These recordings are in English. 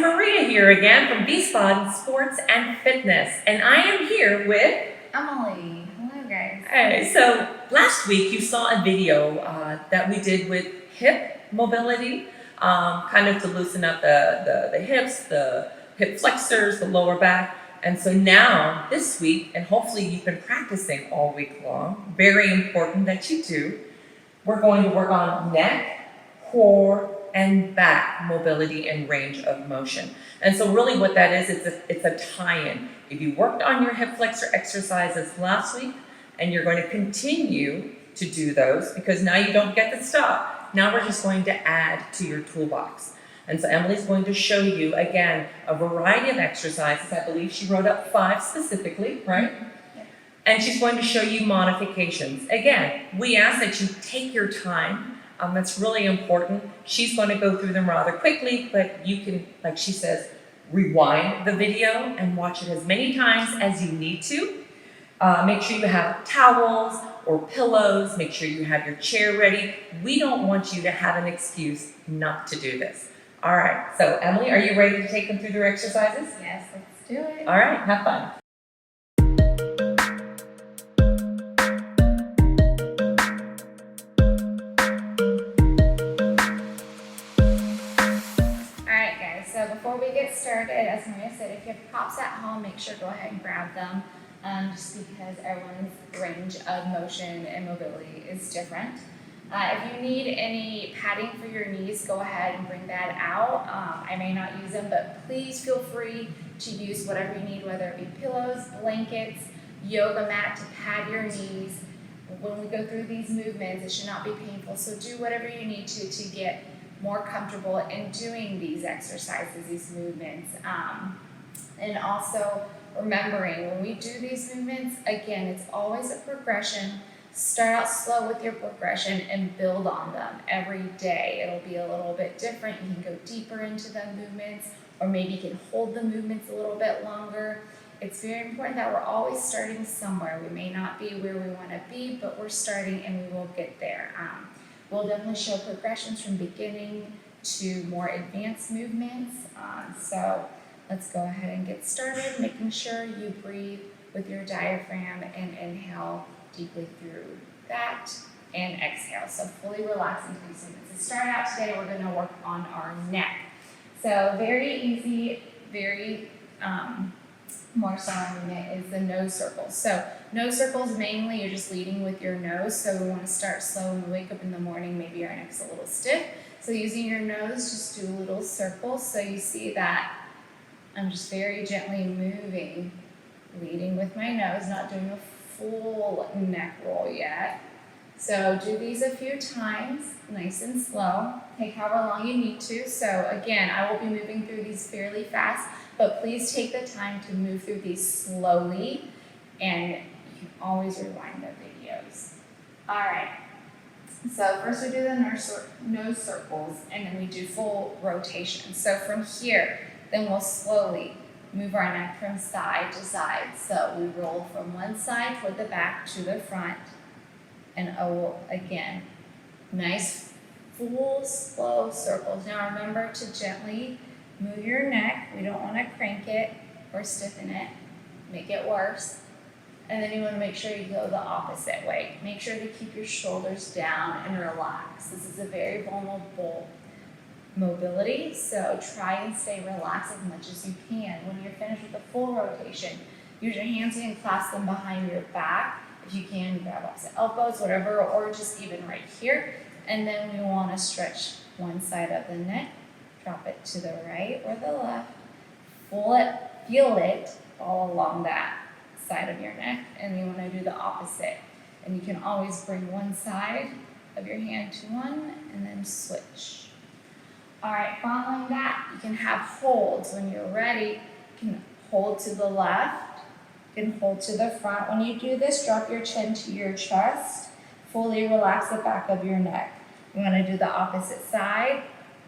Maria here again from Wiesbaden Sports and Fitness, and I am here with Emily. Hello, guys. Alright, so last week you saw a video that we did with hip mobility, kind of to loosen up the hips, the hip flexors, the lower back. And so now this week, and hopefully you've been practicing all week long, very important that you do, we're going to work on neck, core, and back mobility and range of motion. And so really what that is, it's a tie-in. If you worked on your hip flexor exercises last week, and you're going to continue to do those because now you don't get to stop. Now we're just going to add to your toolbox. And so Emily's going to show you, again, a variety of exercises. I believe she wrote up 5 specifically, right? Yeah. And she's going to show you modifications. Again, we ask that you take your time. That's really important. She's going to go through them rather quickly, but you can, like she says, rewind the video and watch it as many times as you need to. Make sure you have towels or pillows. Make sure you have your chair ready. We don't want you to have an excuse not to do this. All right, so Emily, are you ready to take them through their exercises? Yes, let's do it. All right, have fun. Alright, guys, so before we get started, as Maria said, if you have props at home, make sure to go ahead and grab them, just because everyone's range of motion and mobility is different. If you need any padding for your knees, go ahead and bring that out. I may not use them, but please feel free to use whatever you need, whether it be pillows, blankets, yoga mat to pad your knees. When we go through these movements, it should not be painful, so do whatever you need to get more comfortable in doing these exercises, these movements. And also remembering when we do these movements, again, it's always a progression. Start out slow with your progression and build on them every day. It'll be a little bit different. You can go deeper into the movements, or maybe you can hold the movements a little bit longer. It's very important that we're always starting somewhere. We may not be where we want to be, but we're starting and we will get there. We'll definitely show progressions from beginning to more advanced movements. So let's go ahead and get started, making sure you breathe with your diaphragm and inhale deeply through that and exhale. So fully relax into these movements. To start out today, we're going to work on our neck. So very easy, very more solid movement is the nose circles. So nose circles, mainly you're just leading with your nose. So we want to start slow. When we wake up in the morning, maybe your neck's a little stiff. So using your nose, just do little circles. So you see that I'm just very gently moving, leading with my nose, not doing a full neck roll yet. So do these a few times, nice and slow. Take however long you need to. So again, I will be moving through these fairly fast, but please take the time to move through these slowly, and you can always rewind the videos. All right. So first we do the nose circles, and then we do full rotation. So from here, then we'll slowly move our neck from side to side. So we roll from one side toward the back to the front. And again, nice full slow circles. Now remember to gently move your neck. We don't want to crank it or stiffen it, make it worse. And then you want to make sure you go the opposite way. Make sure to keep your shoulders down and relax. This is a very vulnerable mobility, so try and stay relaxed as much as you can. When you're finished with the full rotation, use your hands and clasp them behind your back. If you can, grab opposite elbows, whatever, or just even right here. And then we want to stretch one side of the neck, drop it to the right or the left, feel it all along that side of your neck, and you want to do the opposite. And you can always bring one side of your hand to one and then switch. All right, following that, you can have holds. When you're ready, you can hold to the left, you can hold to the front. When you do this, drop your chin to your chest, fully relax the back of your neck. You want to do the opposite side,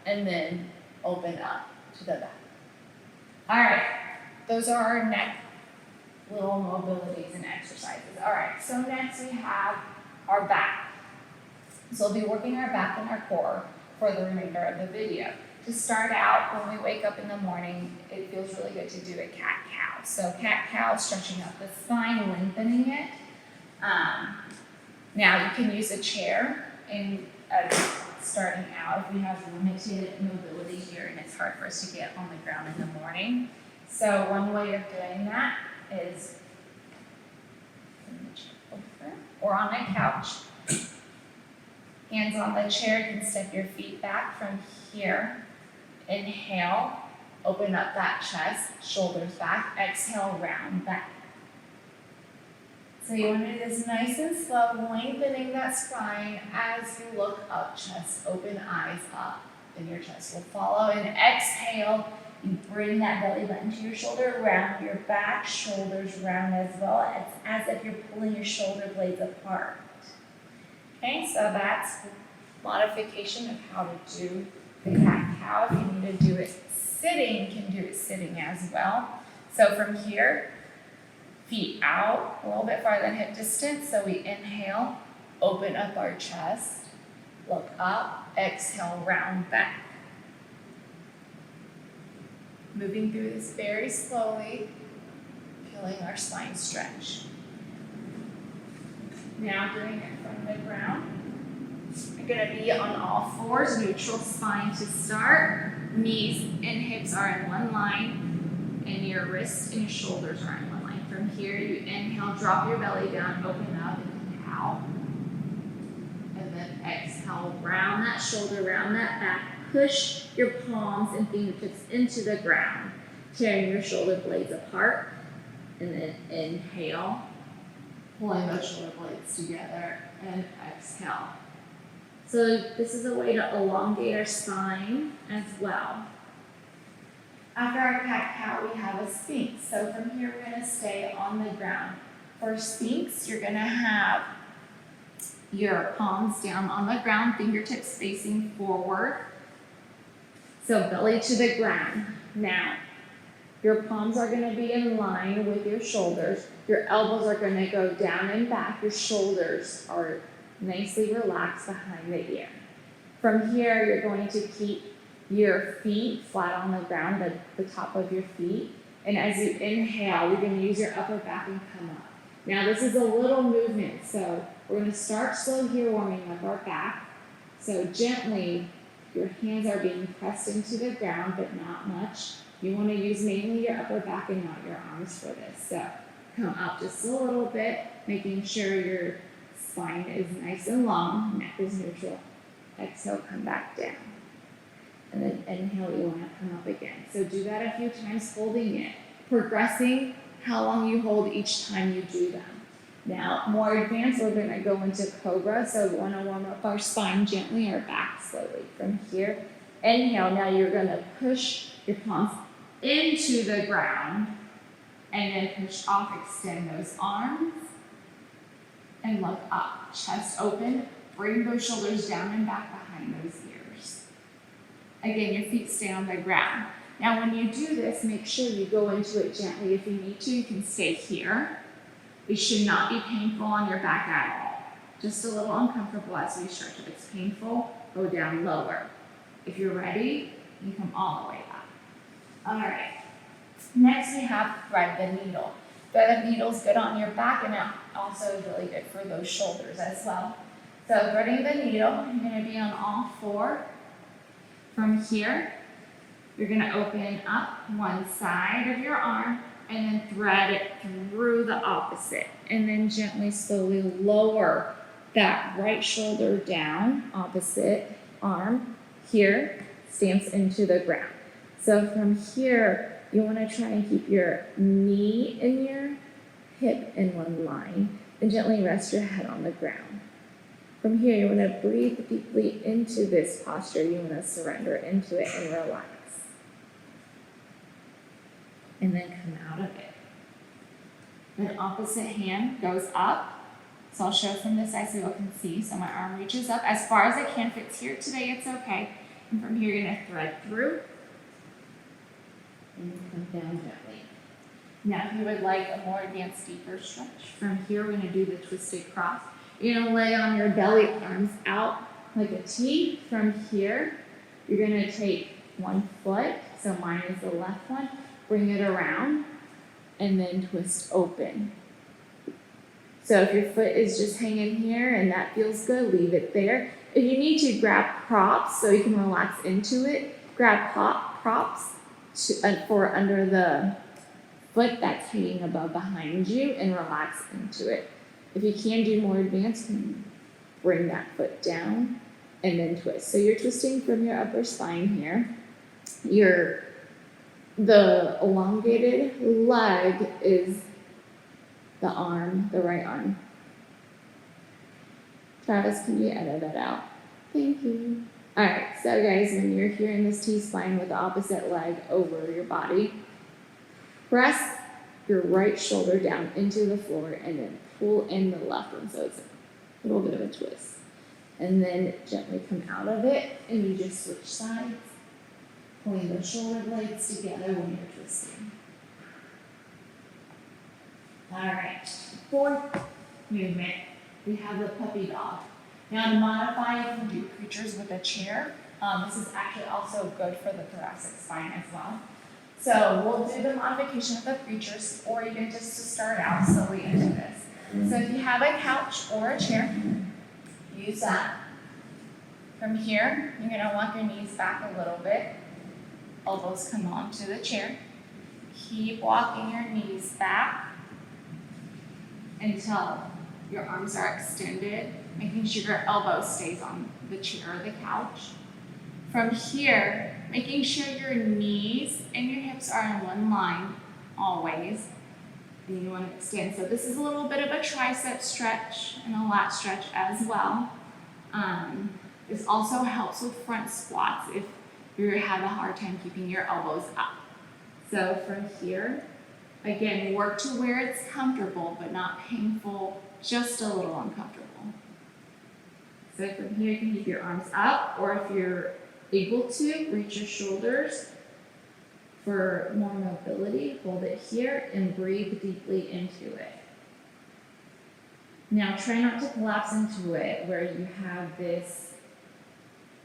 and then open up to the back. All right, those are our neck little mobilities and exercises. All right, so next we have our back. So we'll be working our back and our core for the remainder of the video. To start out, when we wake up in the morning, it feels really good to do a cat-cow. So cat-cow, stretching out the spine, lengthening it. Now you can use a chair in starting out if we have limited mobility here and it's hard for us to get on the ground in the morning. So one way of doing that is or on a couch. Hands on the chair, you can step your feet back from here. Inhale, open up that chest, shoulders back. Exhale, round back. So you want to do this nice and slow, lengthening that spine as you look up, chest open, eyes up, and your chest will follow. And exhale, you bring that belly button to your shoulder, round your back, shoulders round as well. It's as if you're pulling your shoulder blades apart. Okay, so that's modification of how to do the cat-cow. If you need to do it sitting, you can do it sitting as well. So from here, feet out a little bit farther than hip distance. So we inhale, open up our chest, look up, exhale, round back. Moving through this very slowly, feeling our spine stretch. Now doing it from the ground. You're going to be on all fours, neutral spine to start. Knees and hips are in one line, and your wrists and your shoulders are in one line. From here, you inhale, drop your belly down, open up, and cow. And then exhale, round that shoulder, round that back. Push your palms and fingertips into the ground, tearing your shoulder blades apart. And then inhale, pulling those shoulder blades together, and exhale. So this is a way to elongate our spine as well. After our cat-cow, we have a sphinx. So from here, we're going to stay on the ground. For sphinx, you're going to have your palms down on the ground, fingertips facing forward. So belly to the ground. Now, your palms are going to be in line with your shoulders. Your elbows are going to go down and back. Your shoulders are nicely relaxed behind the ear. From here, you're going to keep your feet flat on the ground, the top of your feet. And as you inhale, you're going to use your upper back and come up. Now, this is a little movement. So we're going to start slow here, warming up our back. So gently, your hands are being pressed into the ground, but not much. You want to use mainly your upper back and not your arms for this. So come up just a little bit, making sure your spine is nice and long, neck is neutral. Exhale, come back down. And then inhale, you want to come up again. So do that a few times, holding it, progressing how long you hold each time you do them. Now, more advanced, we're going to go into Cobra. So we want to warm up our spine gently, our back slowly. From here, inhale. Now you're going to push your palms into the ground and then push off, extend those arms and look up. Chest open, bring those shoulders down and back behind those ears. Again, your feet stay on the ground. Now when you do this, make sure you go into it gently. If you need to, you can stay here. It should not be painful on your back at all. Just a little uncomfortable as we stretch. If it's painful, go down lower. If you're ready, you come all the way up. All right. Next, we have thread the needle. Thread the needle is good on your back, and it also is really good for those shoulders as well. So threading the needle, you're going to be on all four. From here, you're going to open up one side of your arm and then thread it through the opposite. And then gently, slowly lower that right shoulder down, opposite arm here, stamps into the ground. So from here, you want to try and keep your knee and your hip in one line and gently rest your head on the ground. From here, you want to breathe deeply into this posture. You want to surrender into it and relax. And then come out of it. The opposite hand goes up. So I'll show from this side so you all can see. So my arm reaches up as far as it can. If it's here today, it's okay. And from here, you're going to thread through. And come down gently. Now, if you would like a more advanced, deeper stretch, from here, we're going to do the twisted cross. You're going to lay on your belly, arms out like a T. From here, you're going to take one foot, so mine is the left one, bring it around, and then twist open. So if your foot is just hanging here and that feels good, leave it there. If you need to, grab props so you can relax into it. Grab props for under the foot that's hanging above behind you and relax into it. If you can do more advanced, you can bring that foot down and then twist. So you're twisting from your upper spine here. The elongated leg is the arm, the right arm. Travis, can you edit that out? Thank you. All right, so guys, when you're here in this T-spine with the opposite leg over your body, press your right shoulder down into the floor and then pull in the left one. So it's a little bit of a twist. And then gently come out of it and you just switch sides, pulling the shoulder blades together when you're twisting. All right, fourth movement, we have the puppy dog. Now to modify, you can do creatures with a chair. This is actually also good for the thoracic spine as well. So we'll do the modification of the creatures, or even just to start out slowly into this. So if you have a couch or a chair, use that. From here, you're gonna walk your knees back a little bit. Elbows come onto the chair. Keep walking your knees back until your arms are extended, making sure your elbow stays on the chair or the couch. From here, making sure your knees and your hips are in one line, always. And you want to extend. So this is a little bit of a tricep stretch and a lat stretch as well. This also helps with front squats if you have a hard time keeping your elbows up. So from here, again, work to where it's comfortable, but not painful, just a little uncomfortable. So from here, you can keep your arms up, or if you're able to, reach your shoulders for more mobility. Hold it here and breathe deeply into it. Now try not to collapse into it where you have this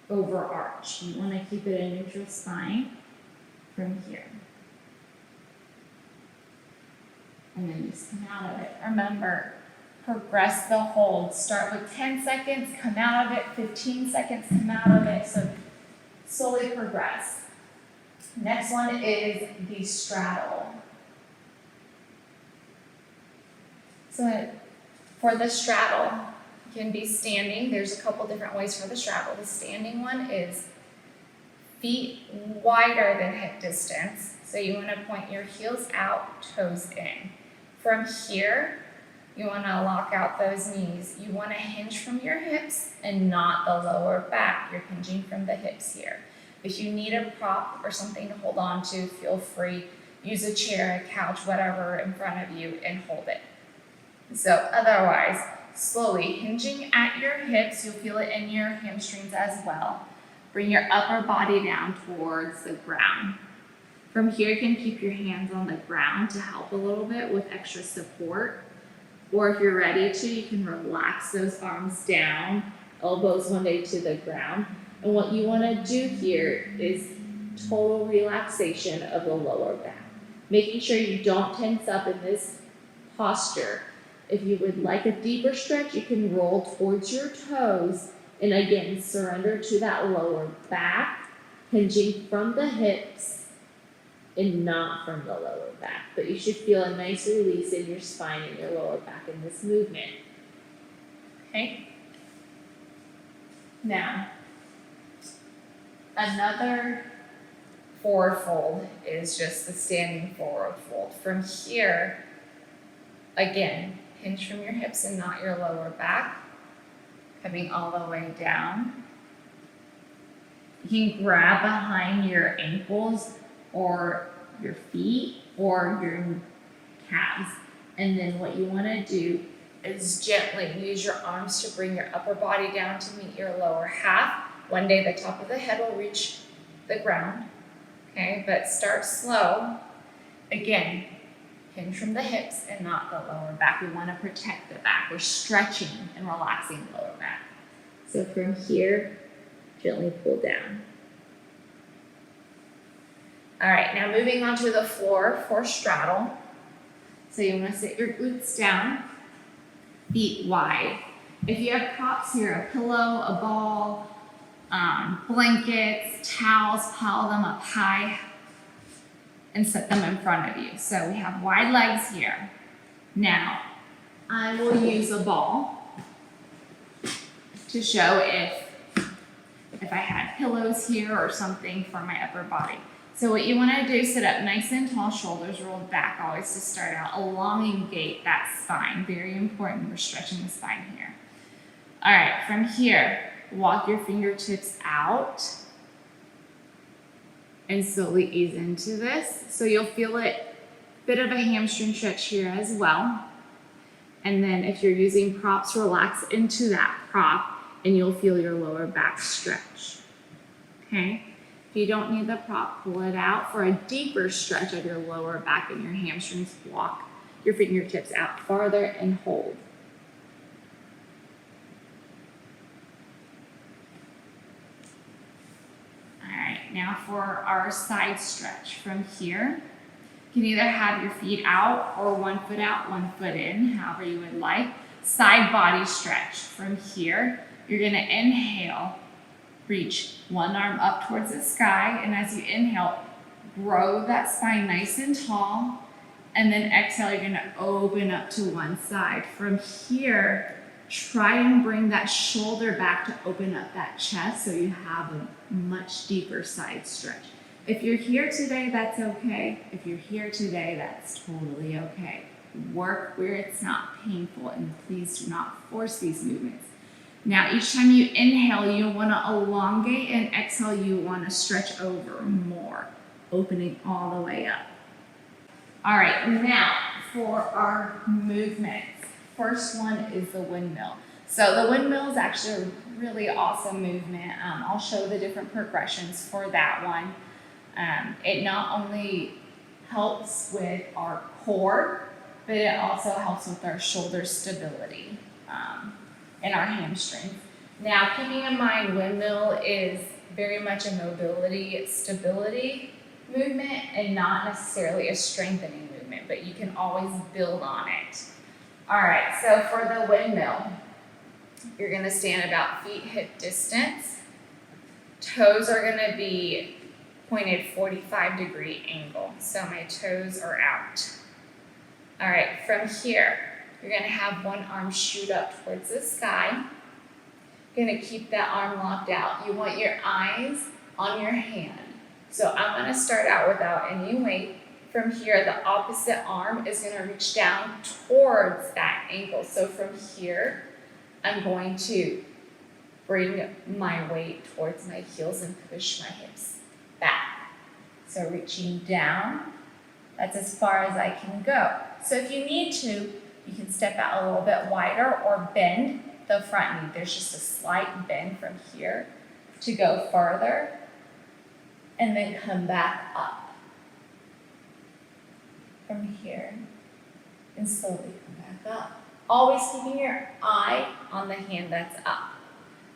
overarch. You want to keep it a neutral spine from here. And then just come out of it. Remember, progress the hold. Start with 10 seconds, come out of it, 15 seconds, come out of it. So slowly progress. Next one is the straddle. So for the straddle, you can be standing. There's a couple different ways for the straddle. The standing one is feet wider than hip distance. So you want to point your heels out, toes in. From here, you want to lock out those knees. You want to hinge from your hips and not the lower back. You're hinging from the hips here. If you need a prop or something to hold on to, feel free. Use a chair, a couch, whatever in front of you and hold it. So otherwise, slowly hinging at your hips, you'll feel it in your hamstrings as well. Bring your upper body down towards the ground. From here, you can keep your hands on the ground to help a little bit with extra support. Or if you're ready to, you can relax those arms down, elbows one day to the ground. And what you want to do here is total relaxation of the lower back. Making sure you don't tense up in this posture. If you would like a deeper stretch, you can roll towards your toes and again, surrender to that lower back, hinging from the hips and not from the lower back. But you should feel a nice release in your spine and your lower back in this movement. Okay? Now, another forward fold is just the standing forward fold. From here, again, hinge from your hips and not your lower back, coming all the way down. You can grab behind your ankles or your feet or your calves. And then what you want to do is gently use your arms to bring your upper body down to meet your lower half. One day the top of the head will reach the ground. Okay, but start slow. Again, hinge from the hips and not the lower back. We want to protect the back. We're stretching and relaxing the lower back. So from here, gently pull down. All right, now moving on to the floor for straddle. So you want to sit your glutes down, feet wide. If you have props here, a pillow, a ball, blankets, towels, pile them up high and set them in front of you. So we have wide legs here. Now, I will use a ball to show if I had pillows here or something for my upper body. So what you want to do, sit up nice and tall, shoulders rolled back always to start out. Elongate that spine, very important. We're stretching the spine here. All right, from here, walk your fingertips out and slowly ease into this. So you'll feel it, bit of a hamstring stretch here as well. And then if you're using props, relax into that prop and you'll feel your lower back stretch, okay? If you don't need the prop, pull it out for a deeper stretch of your lower back and your hamstrings. Walk your fingertips out farther and hold. All right, now for our side stretch from here. You can either have your feet out or 1 foot out, 1 foot in, however you would like. Side body stretch from here. You're gonna inhale, reach one arm up towards the sky, and as you inhale, grow that spine nice and tall, and then exhale, you're gonna open up to one side. From here, try and bring that shoulder back to open up that chest so you have a much deeper side stretch. If you're here today, that's okay. If you're here today, that's totally okay. Work where it's not painful, and please do not force these movements. Now, each time you inhale, you want to elongate, and exhale, you want to stretch over more, opening all the way up. All right, now for our movements. First one is the windmill. So the windmill is actually a really awesome movement. I'll show the different progressions for that one. It not only helps with our core, but it also helps with our shoulder stability and our hamstrings. Now, keeping in mind, windmill is very much a mobility, stability movement and not necessarily a strengthening movement, but you can always build on it. All right, so for the windmill, you're gonna stand about feet hip distance. Toes are gonna be pointed 45-degree angle. So my toes are out. All right, from here, you're gonna have one arm shoot up towards the sky. You're gonna keep that arm locked out. You want your eyes on your hand. So I'm gonna start out without any weight. From here, the opposite arm is gonna reach down towards that ankle. So from here, I'm going to bring my weight towards my heels and push my hips back. So reaching down, that's as far as I can go. So if you need to, you can step out a little bit wider or bend the front knee. There's just a slight bend from here to go farther and then come back up from here and slowly come back up. Always keeping your eye on the hand that's up,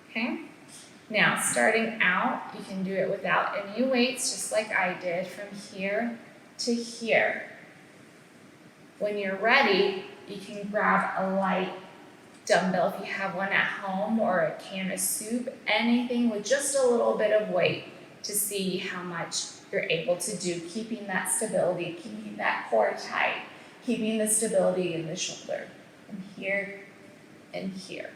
okay? Now, starting out, you can do it without any weights, just like I did, from here to here. When you're ready, you can grab a light dumbbell if you have one at home, or a can of soup, anything with just a little bit of weight to see how much you're able to do, keeping that stability, keeping that core tight, keeping the stability in the shoulder, from here and here.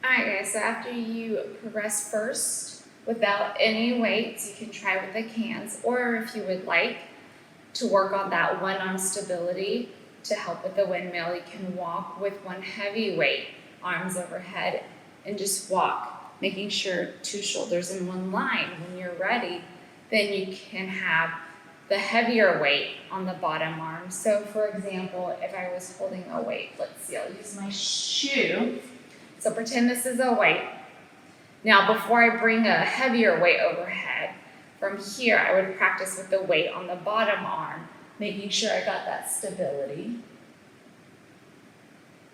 All right, guys, so after you progress first without any weights, you can try with the cans, or if you would like to work on that one arm stability to help with the windmill, you can walk with one heavy weight, arms overhead, and just walk, making sure 2 shoulders in one line. When you're ready, then you can have the heavier weight on the bottom arm. So for example, if I was holding a weight, let's see, I'll use my shoe. So pretend this is a weight. Now, before I bring a heavier weight overhead, from here, I would practice with the weight on the bottom arm, making sure I got that stability.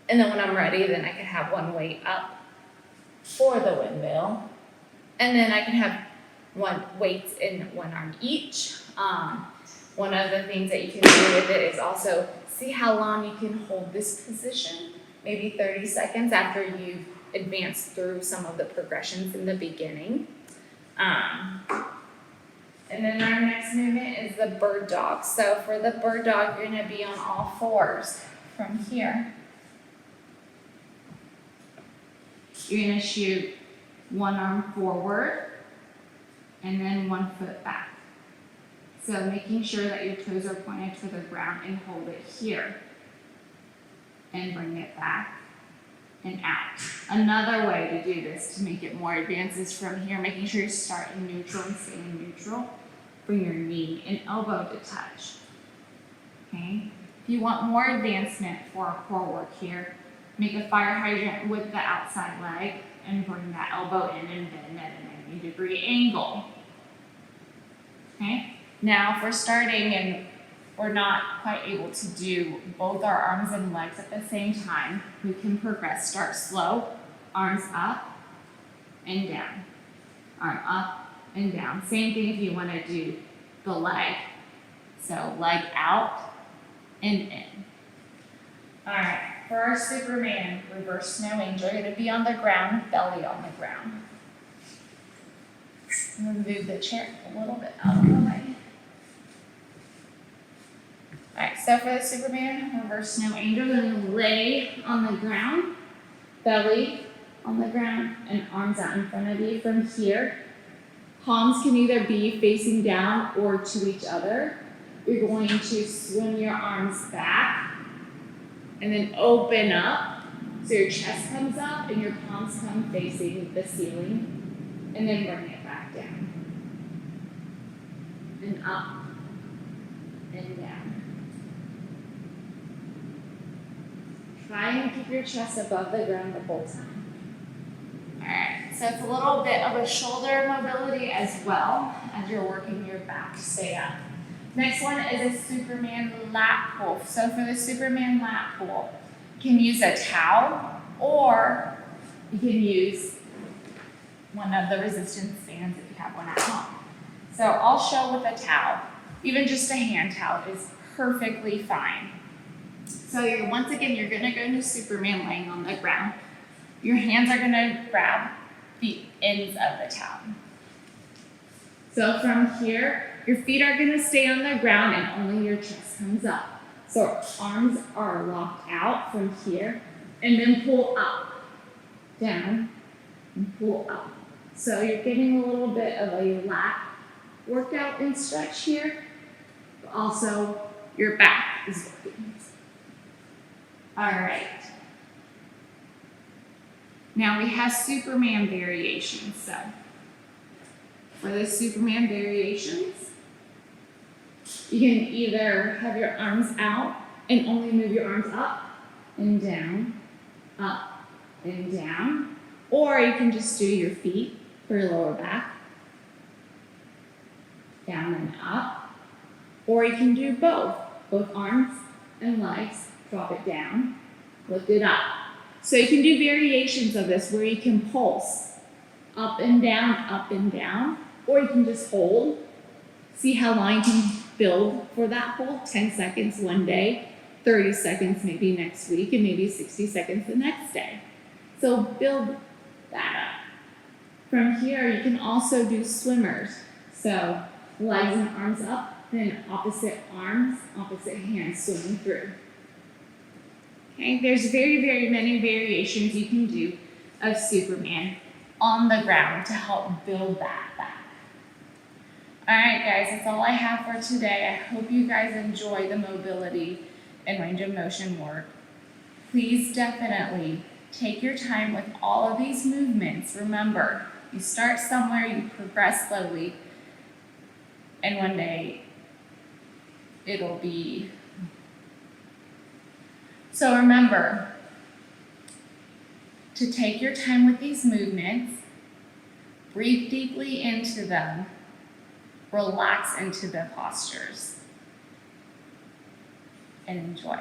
And then when I'm ready, then I can have one weight up for the windmill. And then I can have one weights in one arm each. One of the things that you can do with it is also see how long you can hold this position, maybe 30 seconds after you've advanced through some of the progressions in the beginning. And then our next movement is the bird dog. So for the bird dog, you're gonna be on all fours from here. You're gonna shoot one arm forward and then 1 foot back. So making sure that your toes are pointed to the ground and hold it here. And bring it back and out. Another way to do this to make it more advanced is from here, making sure you start in neutral and stay in neutral. Bring your knee and elbow to touch. Okay? If you want more advancement for our core work here, make a fire hydrant with the outside leg and bring that elbow in and bend at a 90-degree angle. Okay? Now, if we're starting and we're not quite able to do both our arms and legs at the same time, we can progress. Start slow, arms up and down. Arm up and down. Same thing if you want to do the leg. So leg out and in. All right, for our Superman reverse snow angel, you're going to be on the ground, belly on the ground. I'm going to move the chair a little bit out of the way. Alright, so for the Superman reverse snow angel, you're going to lay on the ground, belly on the ground, and arms out in front of you from here. Palms can either be facing down or to each other. You're going to swing your arms back and then open up so your chest comes up and your palms come facing the ceiling, and then bring it back down and up and down. Try and keep your chest above the ground the whole time. Alright, so it's a little bit of a shoulder mobility as well as you're working your back to stay up. Next one is a Superman lat pull. So for the Superman lat pull, you can use a towel or you can use one of the resistance bands if you have one at home. So I'll show with a towel. Even just a hand towel is perfectly fine. So once again, you're gonna go into Superman laying on the ground. Your hands are gonna grab the ends of the towel. So from here, your feet are gonna stay on the ground and only your chest comes up. So arms are locked out from here and then pull up, down, and pull up. So you're getting a little bit of a lat workout and stretch here, but also your back is working. All right. Now we have Superman variations. So for the Superman variations, you can either have your arms out and only move your arms up and down, or you can just do your feet for your lower back, down and up, or you can do both arms and legs. Drop it down, lift it up. So you can do variations of this where you can pulse up and down, or you can just hold. See how long you can build for that hold. 10 seconds one day, 30 seconds maybe next week, and maybe 60 seconds the next day. So build that up. From here, you can also do swimmers. So legs and arms up, then opposite arms, opposite hands swimming through. Okay, there's very, very many variations you can do of Superman on the ground to help build that back. All right, guys, that's all I have for today. I hope you guys enjoy the mobility and range of motion work. Please definitely take your time with all of these movements. Remember, you start somewhere, you progress slowly, and one day it'll be. So remember to take your time with these movements, breathe deeply into them, relax into the postures, and enjoy.